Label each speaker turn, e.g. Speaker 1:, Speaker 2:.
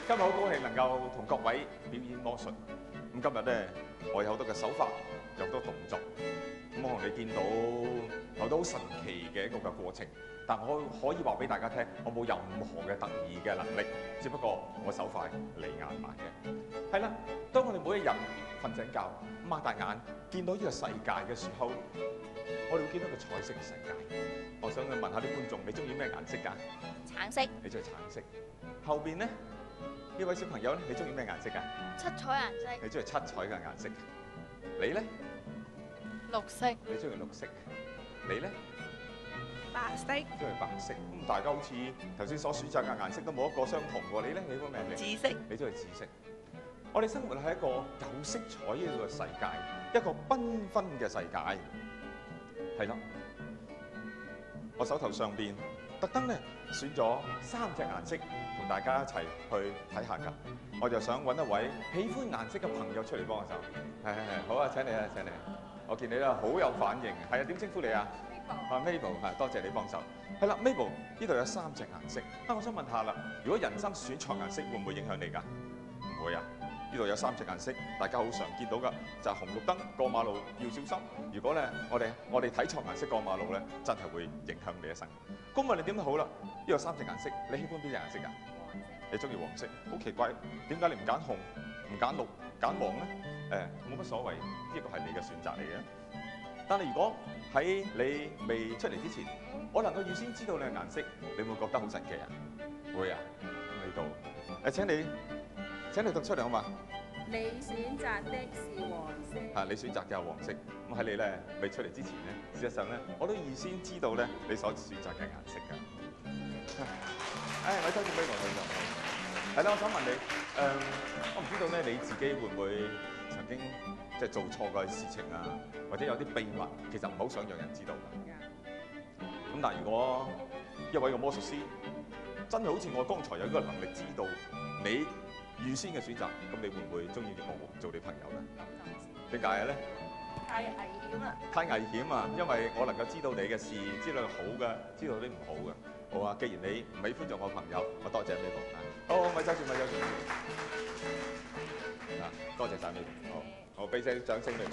Speaker 1: 今日好高興能夠同各位表演魔術。咁今日咧，我有好多嘅手法，有好多動作。咁我同你見到好多好神奇嘅一個嘅過程，但我可以話俾大家聽，我冇任何嘅特異嘅能力，只不過我手快，你眼慢嘅。係啦，當我哋每一日瞓醒覺，擘大眼見到呢個世界嘅時候，我哋會見到個彩色嘅世界。我想去問下啲觀眾，你中意咩顏色㗎？
Speaker 2: 橙色。
Speaker 1: 你中意橙色。後邊咧，呢位小朋友咧，你中意咩顏色㗎？
Speaker 2: 七彩顏色。
Speaker 1: 你中意七彩嘅顏色。你咧？
Speaker 2: 綠色。
Speaker 1: 你中意綠色。你咧？
Speaker 2: 白色。
Speaker 1: 中意白色。咁大家好似頭先所選擇嘅顏色都冇一個相同喎。你咧？你個咩嚟？
Speaker 2: 紫色。
Speaker 1: 你中意紫色。我哋生活喺一個有色彩嘅一個世界，一個繽紛嘅世界。係啦，我手頭上邊特登咧選咗3隻顏色同大家一齊去睇下㗎。我就想揾一位喜歡顏色嘅朋友出嚟幫我手。係，好啊，請你啊，請你。我見你咧好有反應。係啊，點稱呼你啊？Mabel 係，多謝你幫手。係啦，Mabel，呢度有3隻顏色。我想問下啦，如果人生選錯顏色會唔會影響你㗎？唔會啊。呢度有3隻顏色，大家好常見到㗎，就係紅綠燈過馬路要小心。如果咧我哋睇錯顏色過馬路咧，真係會影響你一生。咁無論點都好啦，呢度3隻顏色，你喜歡邊隻顏色㗎？你中意黃色，好奇怪，點解你唔揀紅、唔揀綠、揀黃咧？冇乜所謂，呢個係你嘅選擇嚟嘅。但係如果喺你未出嚟之前，我能夠預先知道你嘅顏色，你會唔會覺得好神奇啊？會啊，呢度請你讀出嚟好嘛？
Speaker 3: 你選擇的是黃色。
Speaker 1: 你選擇嘅係黃色。咁喺你咧未出嚟之前咧，事實上咧，我都預先知道咧你所選擇嘅顏色㗎。我收住俾我睇就好。係啦，我想問你，我唔知道咧你自己會唔會曾經即係做錯嘅事情啊，或者有啲秘密，其實唔好想讓人知道㗎。咁但係如果一位嘅魔術師真係好似我剛才有呢個能力知道你預先嘅選擇，咁你會唔會中意我做你朋友咧？點解咧？
Speaker 3: 太危險啦！
Speaker 1: 太危險啊！因為我能夠知道你嘅事，知道好嘅，知道啲唔好嘅。好啊，既然你唔喜歡做我朋友，我多謝你啊！好，咪走住，咪走住。多謝晒你。好，我俾些掌聲你。